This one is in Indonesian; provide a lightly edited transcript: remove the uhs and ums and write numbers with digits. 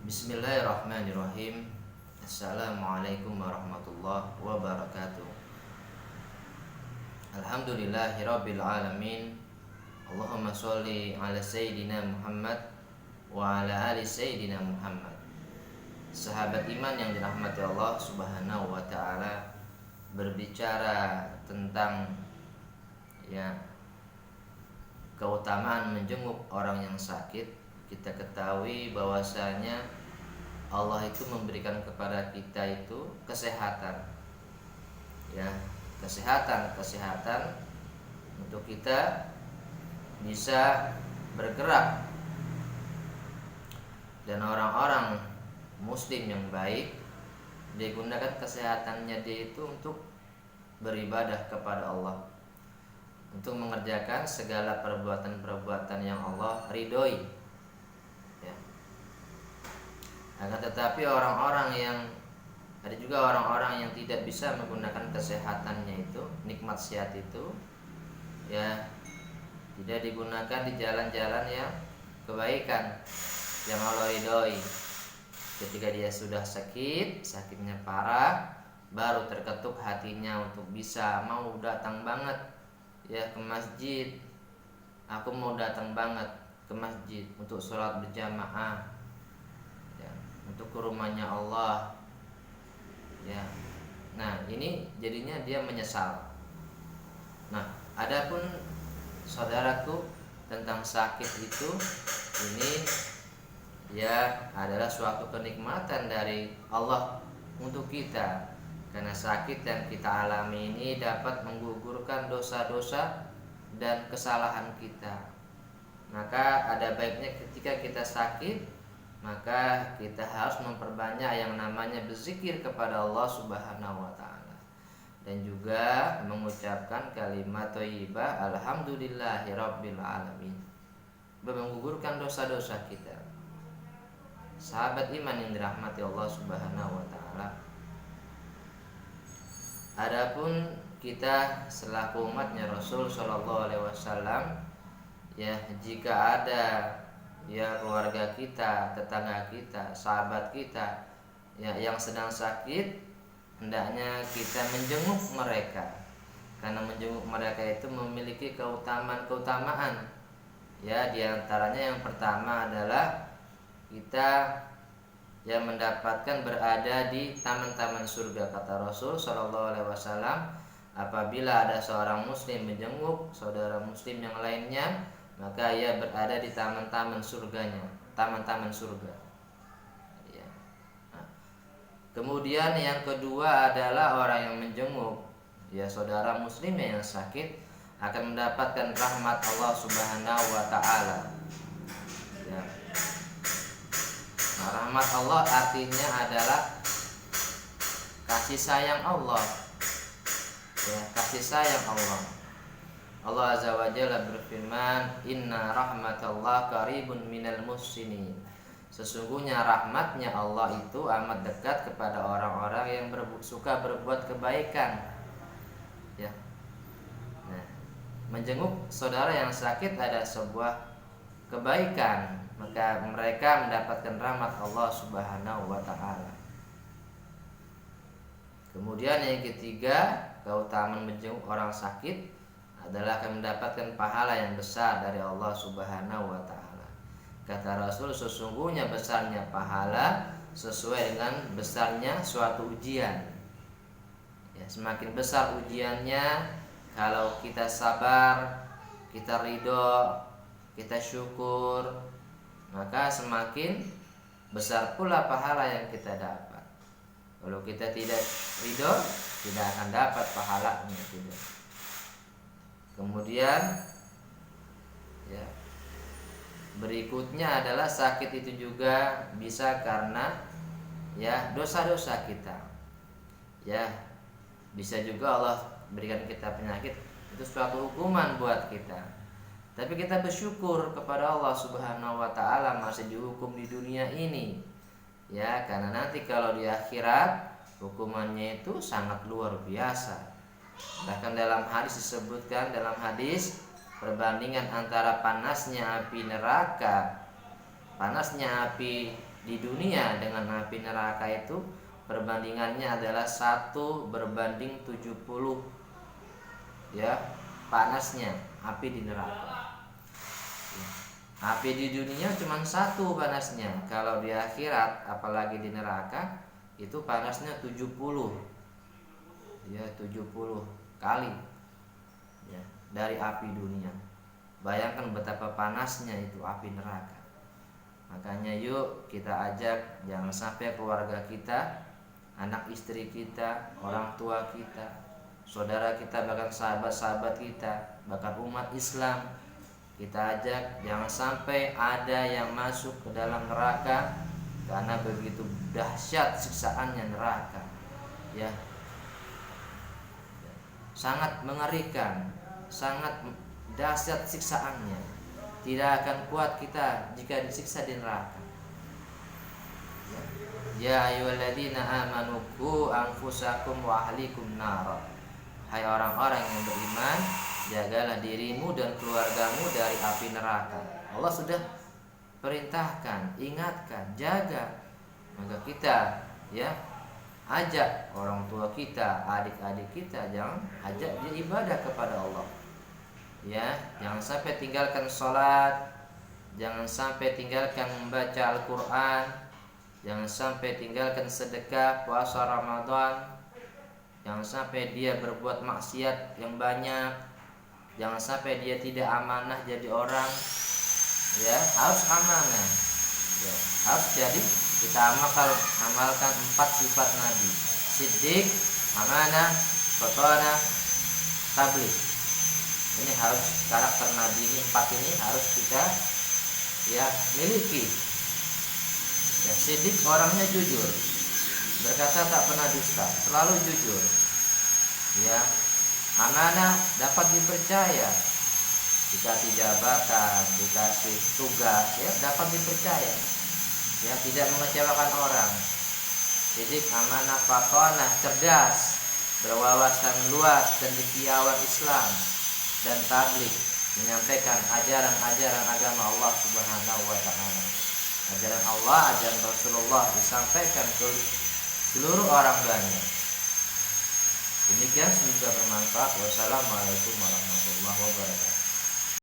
Bismillahirrahmanirrahim. Assalamualaikum warahmatullahi wabarakatuh. Alhamdulillahirabbil alamin. Allahumma sholli ala sayyidina Muhammad wa ala ali sayyidina Muhammad. Sahabat iman yang dirahmati Allah Subhanahu wa taala, berbicara tentang keutamaan menjenguk orang yang sakit, kita ketahui bahwasanya Allah itu memberikan kepada kita itu kesehatan, kesehatan untuk kita bisa bergerak. Dan orang-orang muslim yang baik digunakan kesehatannya dia itu untuk beribadah kepada Allah, untuk mengerjakan segala perbuatan-perbuatan yang Allah ridhoi. Akan tetapi ada juga orang-orang yang tidak bisa menggunakan kesehatannya itu, nikmat sehat itu, tidak digunakan di jalan-jalan yang kebaikan yang Allah ridhoi. Ketika dia sudah sakitnya parah, baru terketuk hatinya untuk bisa mau datang banget ke masjid. Aku mau datang banget ke masjid untuk sholat berjamaah, untuk ke rumahnya Allah. Nah, ini jadinya dia menyesal. Nah, adapun saudaraku, tentang sakit itu, ini adalah suatu kenikmatan dari Allah untuk kita. Karena sakit yang kita alami ini dapat menggugurkan dosa-dosa dan kesalahan kita. Maka ada baiknya ketika kita sakit, maka kita harus memperbanyak yang namanya berzikir kepada Allah Subhanahu wa taala, dan juga mengucapkan kalimat thayyibah alhamdulillahirabbil alamin, menggugurkan dosa-dosa kita. Sahabat iman yang dirahmati Allah Subhanahu wa taala, adapun kita selaku umatnya Rasul sallallahu alaihi wasallam, jika ada keluarga kita, tetangga kita, sahabat kita yang sedang sakit, hendaknya kita menjenguk mereka. Karena menjenguk mereka itu memiliki keutamaan. Di antaranya yang pertama adalah kita mendapatkan berada di taman-taman surga. Kata Rasul sallallahu alaihi wasallam, apabila ada seorang muslim menjenguk saudara muslim yang lainnya, maka ia berada di taman-taman surganya, taman-taman surga. Kemudian yang kedua adalah orang yang menjenguk saudara muslim yang sakit akan mendapatkan rahmat Allah Subhanahu wa taala. Nah, rahmat Allah artinya adalah kasih sayang Allah. Kasih sayang Allah. Allah Azza wa Jalla berfirman, Inna rahmatallah qaribun minal muhsinin. Sesungguhnya rahmatnya Allah itu amat dekat kepada orang-orang yang suka berbuat kebaikan. Nah, menjenguk saudara yang sakit ada sebuah kebaikan, maka mereka mendapatkan rahmat Allah Subhanahu wa taala. Kemudian yang ketiga, keutamaan menjenguk orang sakit adalah akan mendapatkan pahala yang besar dari Allah Subhanahu wa taala. Kata Rasul, sesungguhnya besarnya pahala sesuai dengan besarnya suatu ujian. Semakin besar ujiannya, kalau kita sabar, kita ridho, kita syukur, maka semakin besar pula pahala yang kita dapat. Kalau kita tidak ridho, tidak akan dapat pahalanya, tidak. Kemudian berikutnya adalah sakit itu juga bisa karena dosa-dosa kita. Bisa juga Allah berikan kita penyakit, itu suatu hukuman buat kita. Tapi kita bersyukur kepada Allah Subhanahu wa taala masih dihukum di dunia ini. Karena nanti kalau di akhirat hukumannya itu sangat luar biasa. Bahkan dalam hadis disebutkan, dalam hadis perbandingan antara panasnya api neraka Panasnya api di dunia dengan api neraka itu perbandingannya adalah 1:70, ya, panasnya api di neraka. Api di dunia cuma 1 panasnya. Kalau di akhirat apalagi di neraka itu panasnya 70. Ya, 70 kali ya, dari api dunia. Bayangkan betapa panasnya itu api neraka. Makanya yuk kita ajak jangan sampai keluarga kita, anak istri kita, orang tua kita, saudara kita, bahkan sahabat-sahabat kita, bahkan umat Islam, kita ajak jangan sampai ada yang masuk ke dalam neraka, karena begitu dahsyat siksaannya neraka. Ya. Sangat mengerikan, sangat dahsyat siksaannya. Tidak akan kuat kita jika disiksa di neraka. Ya ayyuhalladzina amanu qu anfusakum wa ahlikum nar. Hai orang-orang yang beriman, jagalah dirimu dan keluargamu dari api neraka. Allah sudah perintahkan, ingatkan, jaga. Maka kita ya ajak orang tua kita, adik-adik kita, jangan ajak dia ibadah kepada Allah. Ya, jangan sampai tinggalkan sholat, jangan sampai tinggalkan membaca Al-Quran, jangan sampai tinggalkan sedekah, puasa Ramadan, jangan sampai dia berbuat maksiat yang banyak, jangan sampai dia tidak amanah jadi orang. Ya, harus amanah. Ya, harus jadi kita amalkan 4 sifat Nabi: siddiq, amanah, fotona, tabligh. Ini harus karakter Nabi ini, 4 ini harus kita ya miliki. Ya, siddiq orangnya jujur, berkata tak pernah dusta, selalu jujur. Ya, amanah dapat dipercaya, dikasih jabatan, dikasih tugas, ya dapat dipercaya, ya tidak mengecewakan orang. Siddiq, amanah, fatonah, cerdas, berwawasan luas dan piawai Islam, dan tabligh, menyampaikan ajaran-ajaran agama Allah Subhanahu wa taala. Ajaran Allah, ajaran Rasulullah disampaikan ke seluruh orang banyak. Demikian, semoga bermanfaat. Wassalamualaikum warahmatullahi wabarakatuh.